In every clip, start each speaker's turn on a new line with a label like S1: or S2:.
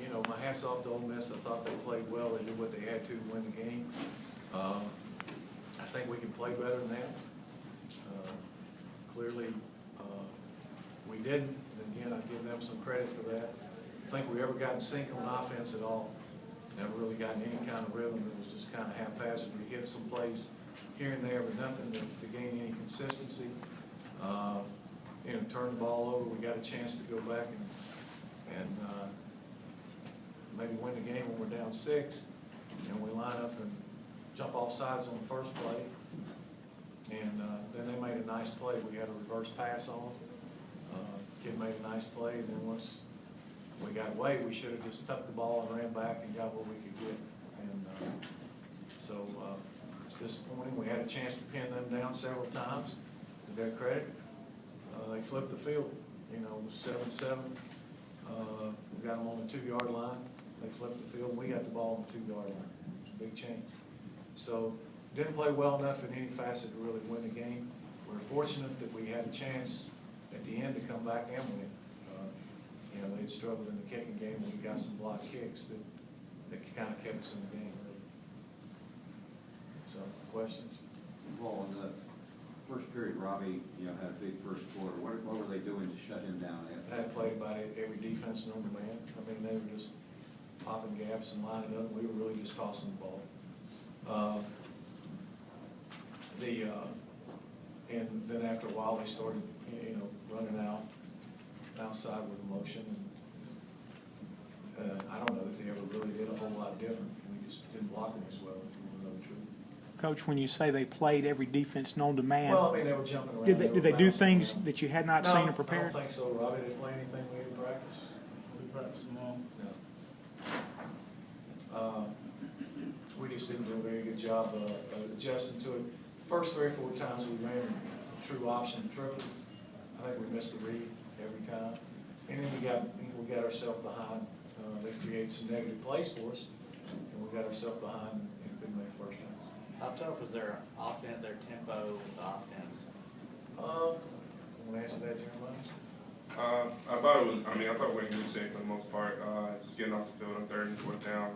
S1: you know, my hat's off to Ole Miss. I thought they played well. They did what they had to win the game. I think we can play better than that. Clearly, we didn't. And again, I give them some credit for that. I think we ever got in sync on offense at all. Never really gotten any kind of rhythm. It was just kind of haphazard. We hit some plays here and there, but nothing to gain any consistency. You know, turn the ball over. We got a chance to go back and maybe win the game when we're down 6. And we line up and jump off sides on the first play. And then they made a nice play. We had a reverse pass on them. Kid made a nice play, and then once we got away, we should have just tucked the ball and ran back and got what we could get. And so it's disappointing. We had a chance to pin them down several times. To their credit, they flipped the field. You know, it was 7-7. We got them on the 2-yard line. They flipped the field. We got the ball on the 2-yard line. It was a big change. So didn't play well enough in any facet to really win the game. We're fortunate that we had a chance at the end to come back and win. You know, they'd struggled in the kicking game when we got some blocked kicks that kind of kept us in the game, really. So, questions?
S2: Well, in the first period, Robbie, had a big first quarter. What were they doing to shut him down?
S1: They had played about every defense known to man. I mean, they were just popping gaps and lining up. We were really just tossing the ball. And then after a while, they started, running outside with emotion. And I don't know that they ever really did a whole lot different. We just didn't block them as well, if you want to know the truth.
S3: Coach, when you say they played every defense known to man,
S1: well, I mean, they were jumping around.
S3: Did they do things
S1: around
S3: that you had not seen or prepared?
S1: I don't think so, Robbie. Did they play anything we didn't practice?
S4: We practiced them all.
S1: No. We just didn't do a very good job adjusting to it. First 3 or 4 times we ran a true option triple. I think we missed the read every time. And then we got ourselves behind. They created some negative plays for us, and we got ourselves behind and couldn't make first down.
S5: How tough was their offense, their tempo with the offense?
S1: Want to answer that, Jeremiah?
S6: I thought we were in good shape for the most part. Just getting off the field on 3rd and 4th down.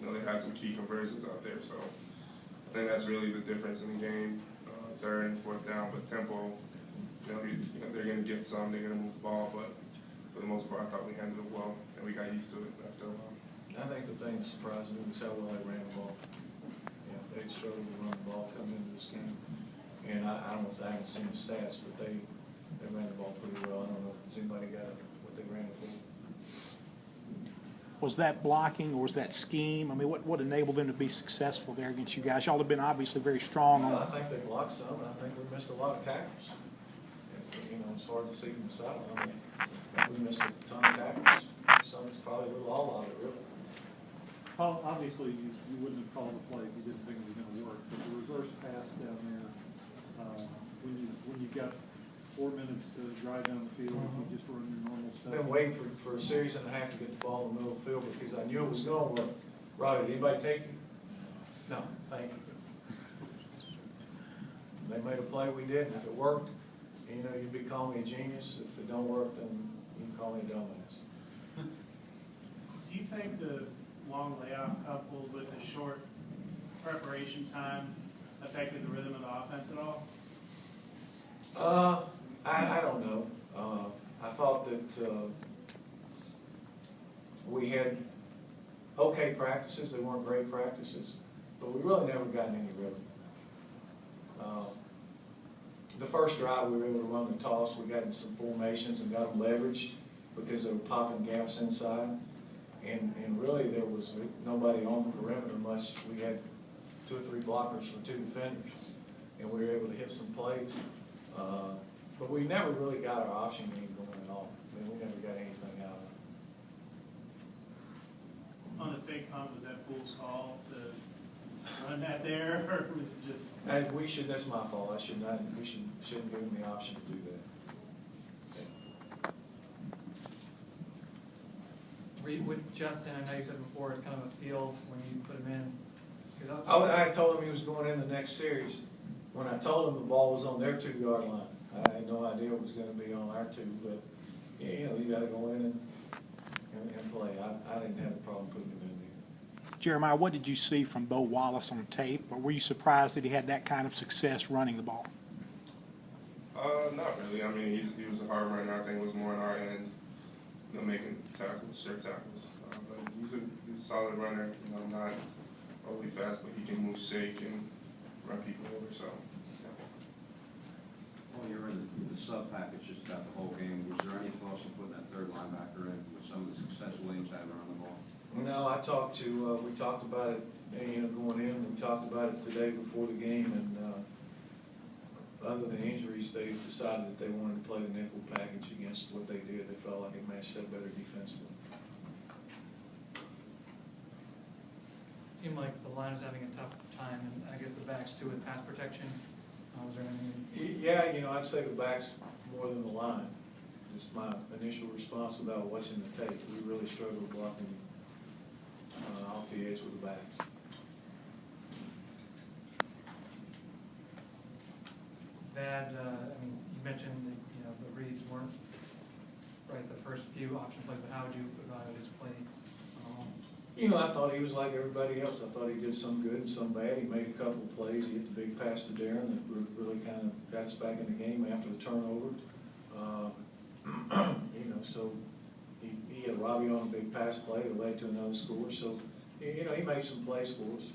S6: They had some key conversions out there, so I think that's really the difference in the game. 3rd and 4th down, but tempo. They're going to get some. They're going to move the ball, but for the most part, I thought we handled it well, and we got used to it after a while.
S1: I think the thing that surprised me was how well they ran the ball. They struggled to run the ball coming into this game, and I haven't seen the stats, but they ran the ball pretty well. I don't know if anybody got what they ran it for.
S3: Was that blocking or was that scheme? I mean, what enabled them to be successful there against you guys? Y'all have been obviously very strong
S1: Well,
S3: on.
S1: I think they blocked some, and I think we missed a lot of tackles. It's hard to see from the sideline. I mean, we missed a ton of tackles. It's probably a little all of it, really.
S4: Well, obviously, you wouldn't have called the play if you didn't think it was going to work. But the reverse pass down there, when you got 4 minutes to drive down the field, if you just run your normal stuff.
S1: I've been waiting for a series and a half to get the ball in the middle of the field because I knew it was going to work. Robbie, did anybody take you? No, thank you. They made a play, we did, and if it worked, you'd be calling me a genius. If it don't work, then you can call me a dumbass.
S7: Do you think the long layoff coupled with the short preparation time affected the rhythm of the offense at all?
S1: I don't know. I thought that we had okay practices. They weren't great practices, but we really never got any rhythm. The first drive, we were able to run the toss. We got in some formations and got them leveraged because they were popping gaps inside. And really, there was nobody on the perimeter much. We had 2 or 3 blockers for 2 defenders, and we were able to hit some plays. But we never really got our option game going at all. I mean, we never got anything out of it.
S7: On the fake punt, was that Poole's call to run that there, or was it just?
S1: That's my fault. We shouldn't give him the option to do that. Okay.
S8: With Justin, I know you said before it's kind of a feel when you put him in.
S1: I told him he was going in the next series. When I told him the ball was on their 2-yard line, I had no idea it was going to be on our 2. But you got to go in and and play. I didn't have a problem putting him in there.
S3: Jeremiah, what did you see from Bo Wallace on tape, or were you surprised that he had that kind of success running the ball?
S6: Not really. I mean, he was a hard runner. I think it was more on our end, making tackles, sure tackles. But he's a solid runner. Not overly fast, but he can move shake and run people over. So.
S2: Well, you're in the sub package just about the whole game. Was there any thoughts on putting that third linebacker in with some of the success Williams had around the ball?
S1: No, we talked about it, going in. We talked about it today before the game, and other than injuries, they decided that they wanted to play the nickel package against what they did. They felt like it matched up better defensively.
S8: It seemed like the line was having a tough time, and I guess the backs too with pass protection. Was there anything?
S1: Yeah, I'd say the backs more than the line. Just my initial response without watching the tape. We really struggled blocking off the edge with the backs.
S8: Vad, you mentioned that, the reads weren't right the first few option plays, but how would you evaluate his play?
S1: I thought he was like everybody else. I thought he did some good and some bad. He made a couple of plays. He hit the big pass to Darren that really kind of got us back in the game after the turnover. So he had Robbie on a big pass play that led to another score. So, he made some plays for us.